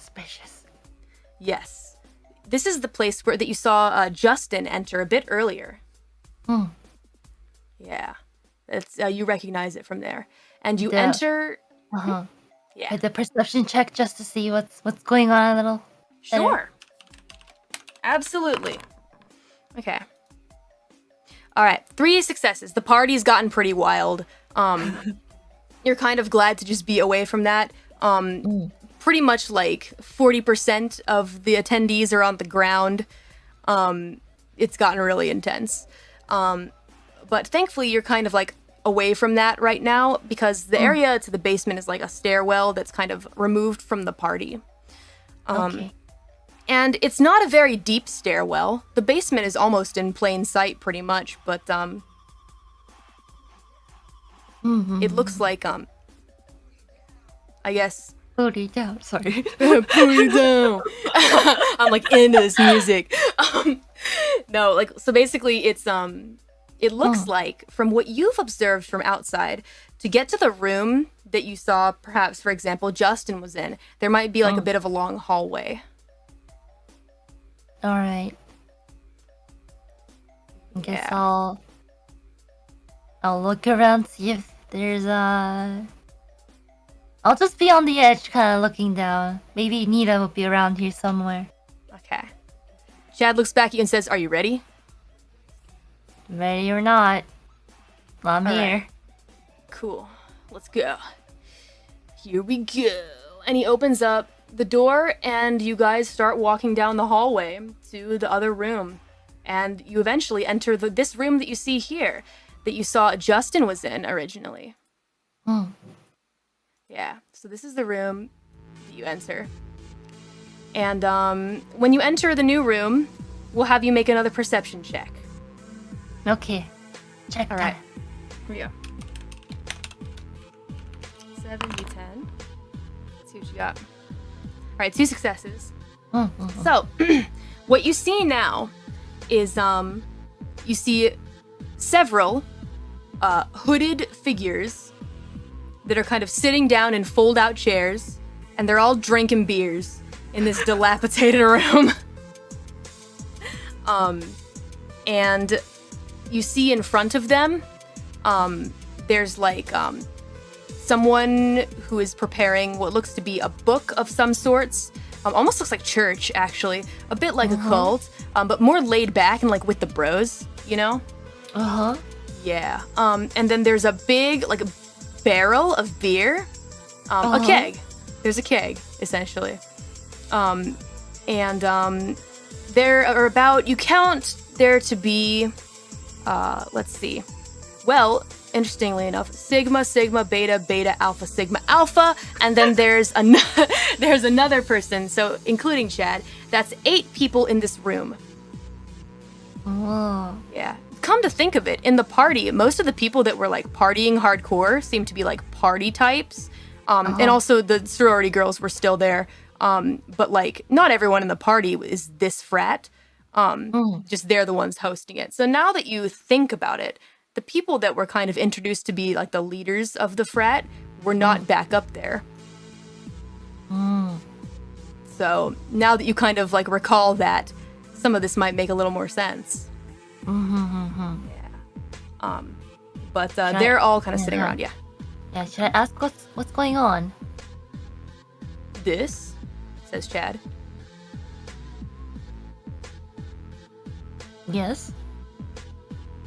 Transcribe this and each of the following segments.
suspicious. Yes. This is the place that you saw Justin enter a bit earlier. Yeah. It's you recognize it from there. And you enter... Yeah. The perception check just to see what's going on a little. Sure. Better. Absolutely. Okay. All right. 3 successes. The party's gotten pretty wild. You're kind of glad to just be away from that. Pretty much like 40% of the attendees are on the ground. It's gotten really intense. But thankfully, you're kind of like away from that right now because the area to the basement is like a stairwell that's kind of removed from the party. Okay. And it's not a very deep stairwell. The basement is almost in plain sight pretty much, but it looks like I guess Put it down. Sorry. put it down. I'm like into this music. No, like so basically it's it looks like from what you've observed from outside to get to the room that you saw perhaps for example Justin was in, there might be like a bit of a long hallway. All right. I guess Yeah. I'll look around, see if there's I'll just be on the edge, kind of looking down. Maybe Nita will be around here somewhere. Okay. Chad looks back at you and says, "Are you ready?" Ready or not, I'm All here. right. Cool. Let's go. Here we go. And he opens up the door and you guys start walking down the hallway to the other room. And you eventually enter this room that you see here that you saw Justin was in originally. Yeah. So this is the room that you enter. And when you enter the new room, we'll have you make another perception check. Okay. Check All that. right. Here we go. 7d10. Let's see what you got. All right, 2 successes. So, what you see now is you see several hooded figures that are kind of sitting down in fold-out chairs, and they're all drinking beers in this dilapidated room. And you see in front of them, there's like someone who is preparing what looks to be a book of some sorts. Almost looks like church, actually. A bit like a cult, but more laid back and like with the bros, you know? Yeah. And then there's a big, like, barrel of beer. A keg. There's a keg, essentially. And there are about, you count there to be, let's see. Well, interestingly enough, sigma, sigma, beta, beta, alpha, sigma, alpha, and then there's there's another person, so including Chad, that's 8 people in this room. Yeah. Come to think of it, in the party, most of the people that were like partying hardcore seemed to be like party types. And also the sorority girls were still there. But like not everyone in the party is this frat. Just they're the ones hosting it. So now that you think about it, the people that were kind of introduced to be like the leaders of the frat were not back up there. So now that you kind of like recall that, some of this might make a little more sense. Yeah. But they're all kind of sitting around, yeah. Yeah, should I ask what's going on? This, says Chad. Yes.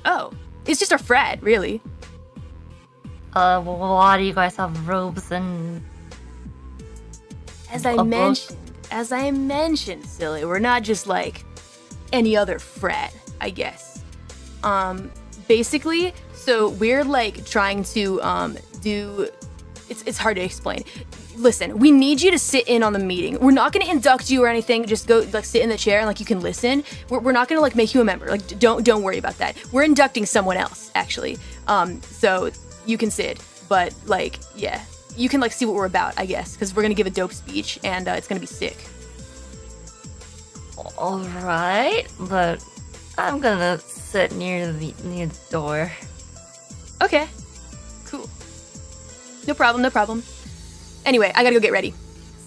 Oh, it's just a frat, really. Why do you guys have robes and... As I mentioned, silly, we're not just like any other frat, I guess. Basically, so we're like trying to do, it's hard to explain. Listen, we need you to sit in on the meeting. We're not gonna induct you or anything. Just go like sit in the chair and like you can listen. We're not gonna like make you a member. Like don't worry about that. We're inducting someone else actually. So you can sit, but like yeah, you can like see what we're about, I guess, because we're gonna give a dope speech and it's gonna be sick. All right, but I'm gonna sit near the door. Okay, cool. No problem. Anyway, I gotta go get ready.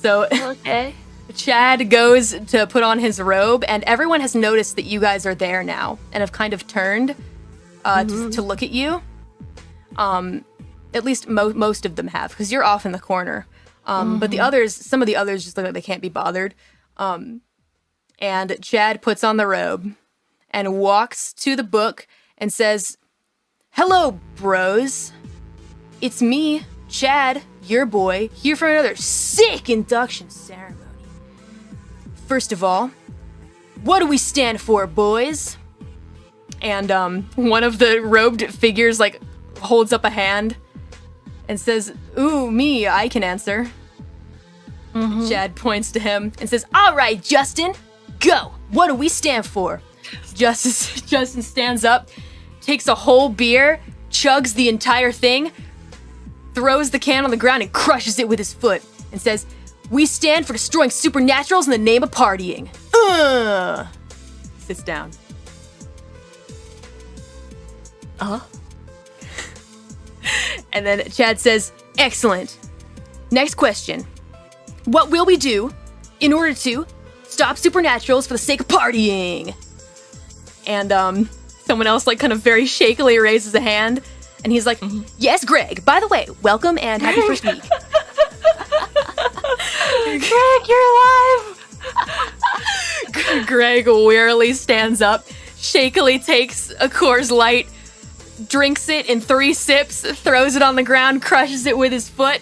So Okay. Chad goes to put on his robe, and everyone has noticed that you guys are there now and have kind of turned to look at you. At least most of them have, because you're off in the corner. But the others, some of the others just look like they can't be bothered. And Chad puts on the robe and walks to the book and says, "Hello, bros. It's me, Chad, your boy, here for another sick induction ceremony. First of all, what do we stand for, boys?" And one of the robed figures like holds up a hand and says, "Ooh, me, I can answer." Chad points to him and says, "All right, Justin, go. What do we stand for?" Justin stands up, takes a whole beer, chugs the entire thing, throws the can on the ground and crushes it with his foot, and says, "We stand for destroying supernaturals in the name of partying." Sits down. And then Chad says, "Excellent. Next question. What will we do in order to stop supernaturals for the sake of partying?" And someone else like kind of very shakily raises a hand, and he's like, "Yes, Greg. By the way, welcome and happy first week." Greg, you're alive! Greg wearily stands up, shakily takes a Coors Light, drinks it in 3 sips, throws it on the ground, crushes it with his foot.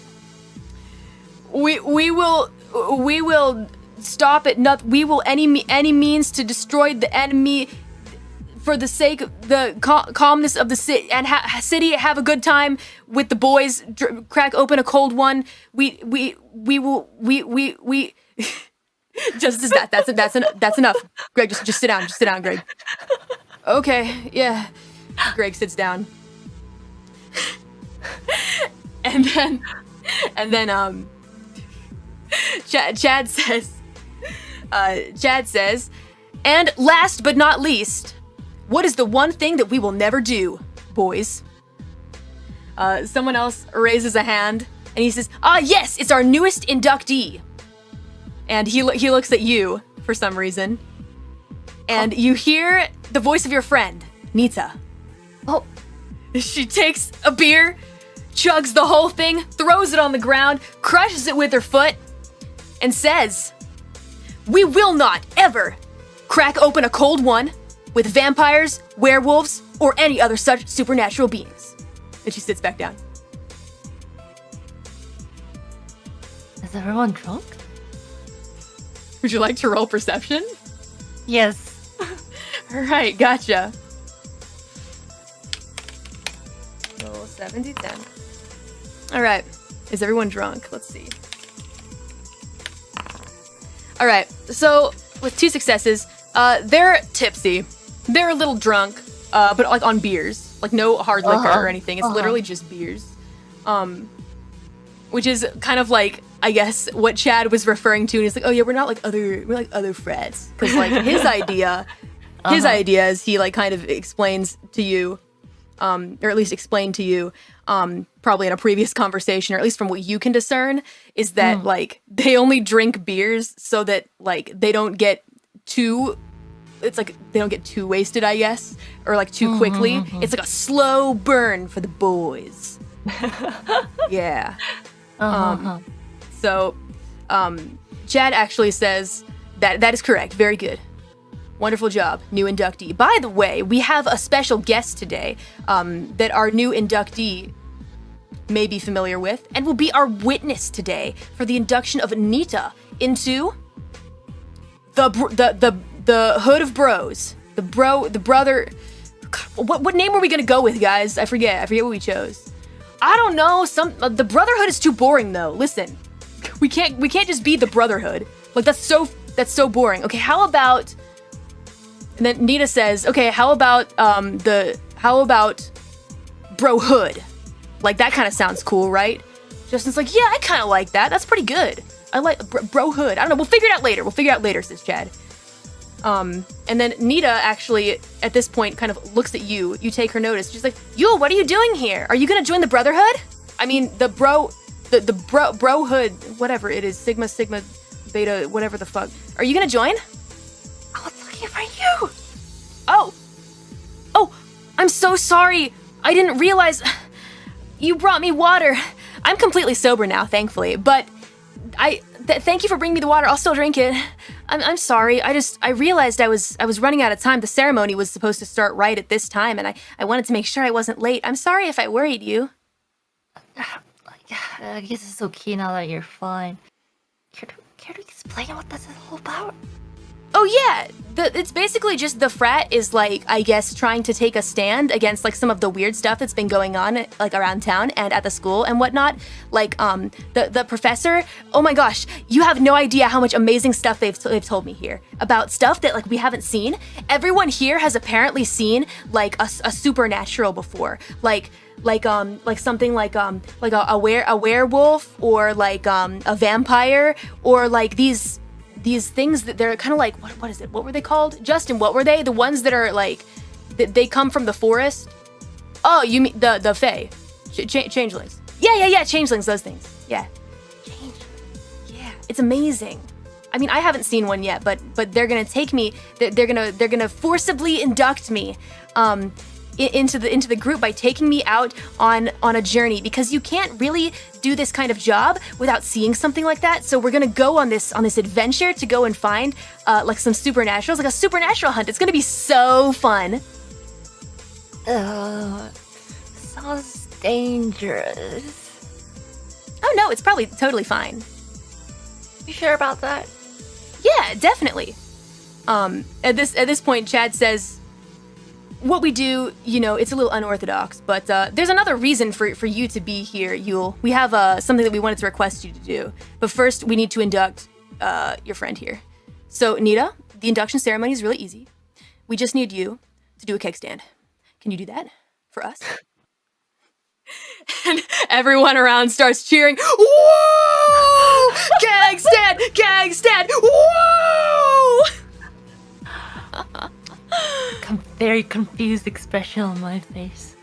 We will stop it. We will any means to destroy the enemy for the sake of the calmness of the city and city. Have a good time with the boys. Crack open a cold one. We will. Just as that. That's enough. Greg, just sit down. Just sit down, Greg. Okay. Yeah. Greg sits down. And then Chad says, "And last but not least, what is the one thing that we will never do, boys?" Someone else raises a hand, and he says, "Yes, it's our newest inductee." And he looks at you for some reason, and you hear the voice of your friend, Nita. Oh, She takes a beer, chugs the whole thing, throws it on the ground, crushes it with her foot, and says, "We will not ever crack open a cold one with vampires, werewolves, or any other such supernatural beings." And she sits back down. is everyone drunk? Would you like to roll perception? Yes. All right, gotcha. Roll 70-10. All right, is everyone drunk? Let's see. All right, so with 2 successes, they're tipsy. They're a little drunk, but like on beers, like no hard liquor or anything. It's literally just beers, which is kind of like, I guess, what Chad was referring to. And he's like, "Oh yeah, we're like other frats," because like his idea is he like kind of explains to you, or at least explained to you, probably in a previous conversation, or at least from what you can discern, is that like they only drink beers so that like they don't get too wasted, I guess, or like too quickly. It's like a slow burn for the boys. Yeah. So Chad actually says that is correct. Very good. Wonderful job, new inductee. By the way, we have a special guest today that our new inductee may be familiar with, and will be our witness today for the induction of Nita into the Hood of Bros. The brother. What name were we gonna go with, guys? I forget what we chose. I don't know. The Brotherhood is too boring, though. Listen, we can't just be the Brotherhood. Like that's so boring. Okay, how about? And then Nita says, "Okay, how about Brohood? Like that kind of sounds cool, right?" Justin's like, "Yeah, I kind of like that. That's pretty good. I like Brohood. I don't know. We'll figure it out later." Says Chad. And then Nita actually, at this point, kind of looks at you. You take her notice. She's like, "Yule, what are you doing here? Are you gonna join the Brotherhood? I mean, the Brohood, whatever it is, Sigma, beta, whatever the fuck. Are you gonna join? I was looking for you. Oh, I'm so sorry. I didn't realize you brought me water. I'm completely sober now, thankfully, but thank you for bringing me the water. I'll still drink it. I'm sorry. I realized I was running out of time. The ceremony was supposed to start right at this time, and I wanted to make sure I wasn't late. I'm sorry if I worried you. I guess it's okay now that you're fine. Care to explain what this is all about? Oh yeah, it's basically just the frat is like, I guess, trying to take a stand against like some of the weird stuff that's been going on like around town and at the school and whatnot. Like the professor, oh my gosh, you have no idea how much amazing stuff they've told me here about stuff that like we haven't seen. Everyone here has apparently seen like a supernatural before, like something like a werewolf or like a vampire or like these things that they're kind of like, what is it? What were they called? Justin, what were they? The ones that are like, they come from the forest? Oh, you mean the Fae. Changelings. Yeah, changelings, those things. Yeah. Yeah, it's amazing. I mean, I haven't seen one yet, but they're gonna take me, they're gonna forcibly induct me into the group by taking me out on a journey, because you can't really do this kind of job without seeing something like that. So we're gonna go on this adventure to go and find like some supernaturals, like a supernatural hunt. It's gonna be so fun. Sounds dangerous. Oh no, it's probably totally fine. You sure about that? Yeah, definitely. At this point, Chad says, what we do, you know, it's a little unorthodox, but there's another reason for you to be here, Yule. We have something that we wanted to request you to do. But first, we need to induct your friend here. So, Nita, the induction ceremony is really easy. We just need you to do a keg stand. Can you do that for us? And everyone around starts cheering, whoa! Keg stand! Keg stand! Whoa! Very confused expression on my face.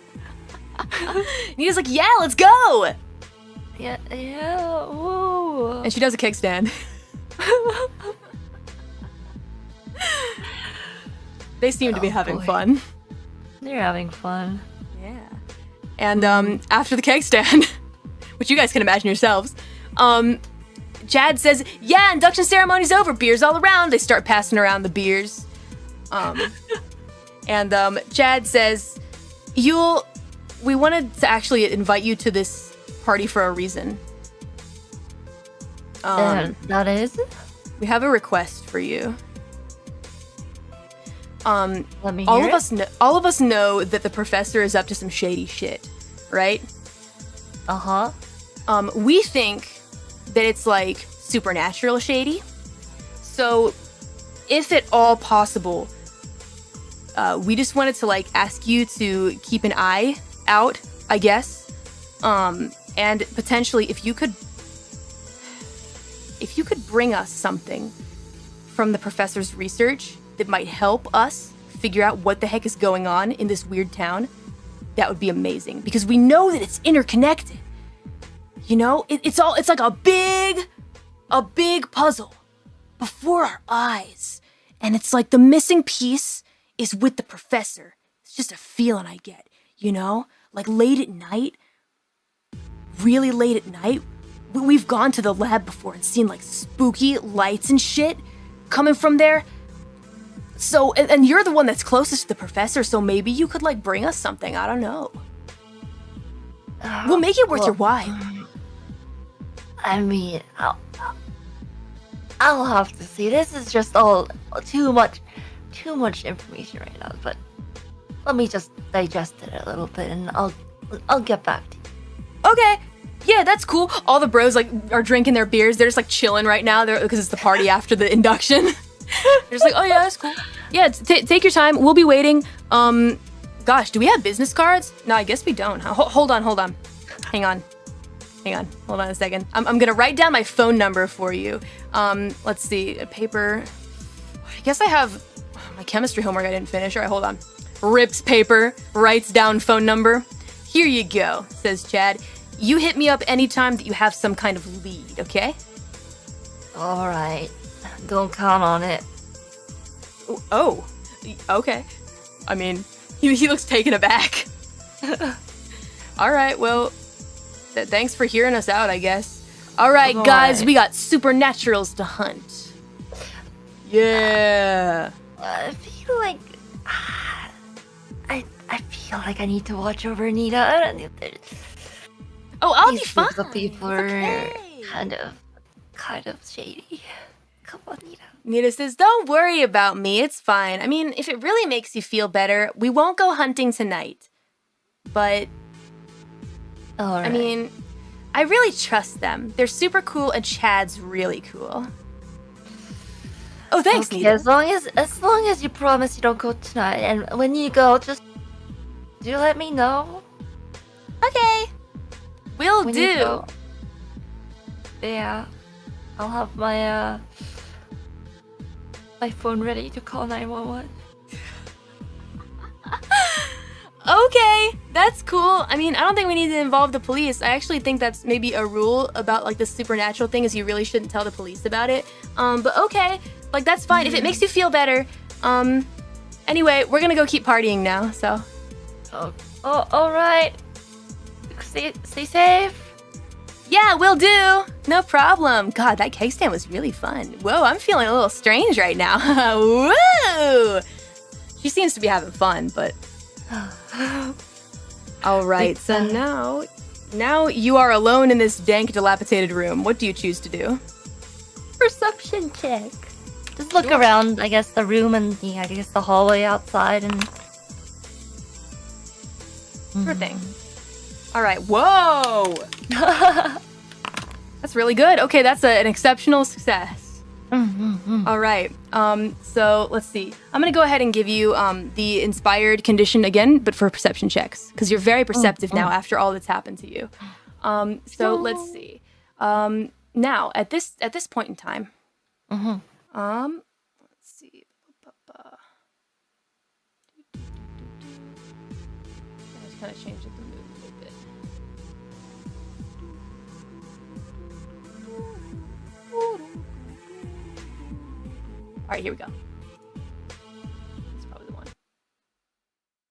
Nita's like, yeah, let's go! Yeah, whoa. And she does a keg stand. They seem to be having fun. They're having fun. Yeah. And after the keg stand, which you guys can imagine yourselves, Chad says, yeah, induction ceremony's over, beers all around. They start passing around the beers. And Chad says, Yule, we wanted to actually invite you to this party for a reason. That is? We have a request for you. Let me hear all of us know that the professor is up to some shady shit, right? Uh-huh. We think that it's like supernatural shady. So, if at all possible, we just wanted to like ask you to keep an eye out, I guess. And potentially if you could bring us something from the professor's research that might help us figure out what the heck is going on in this weird town, that would be amazing, because we know that it's interconnected. You know, it's like a big puzzle before our eyes. And it's like the missing piece is with the professor. It's just a feeling I get, you know? Like late at night, really late at night, we've gone to the lab before and seen like spooky lights and shit coming from there. So, and you're the one that's closest to the professor, so maybe you could like bring us something, I don't know. We'll make it worth your while. I mean, I'll have to see. This is just all too much information right now, but let me just digest it a little bit and I'll get back to you. Okay. Yeah, that's cool. All the bros like are drinking their beers. They're just like chilling right now because it's the party after the induction. They're just like, oh yeah, that's cool. Yeah, take your time. We'll be waiting. Gosh, do we have business cards? No, I guess we don't. Hold on. Hang on. Hold on a second. I'm gonna write down my phone number for you. Let's see, a paper. I guess I have my chemistry homework I didn't finish. All right, hold on. Rips paper, writes down phone number. Here you go, says Chad. You hit me up anytime that you have some kind of lead, okay? All right. Don't count on it. Oh, okay. I mean, he looks taken aback. All right, well, thanks for hearing us out, I guess. All right, guys, we got supernaturals to hunt. Yeah. I feel like I feel like I need to watch over Nita. Oh, I'll be These fine. groups of people It's are okay. kind of shady. Come on, Nita. Nita says, "Don't worry about me. It's fine. I mean, if it really makes you feel better, we won't go hunting tonight. But All right. I mean, I really trust them. They're super cool, and Chad's really cool." Oh, thanks, okay, Nita. as long as you promise you don't go tonight, and when you go, just do let me know. Okay. Will When you do. go. Yeah, I'll have my my phone ready to call 911. Okay, that's cool. I mean, I don't think we need to involve the police. I actually think that's maybe a rule about like the supernatural thing is you really shouldn't tell the police about it. But okay, like that's fine if it makes you feel better. Anyway, we're gonna go keep partying now. So Oh, all right. Stay safe. yeah, will do. No problem. God, that cake stand was really fun. Whoa, I'm feeling a little strange right now. Whoa. She seems to be having fun, but all right. So now you are alone in this dank, dilapidated room. What do you choose to do? Perception check. Just look around, I guess, the room and I guess the hallway outside and. Sure thing. All right. Whoa. That's really good. Okay, that's an exceptional success. All right. So let's see. I'm gonna go ahead and give you the inspired condition again, but for perception checks, because you're very perceptive now after all that's happened to you. So let's see. Now at this point in time, let's see. I just kind of changed up the mood a little bit. All right, here we go.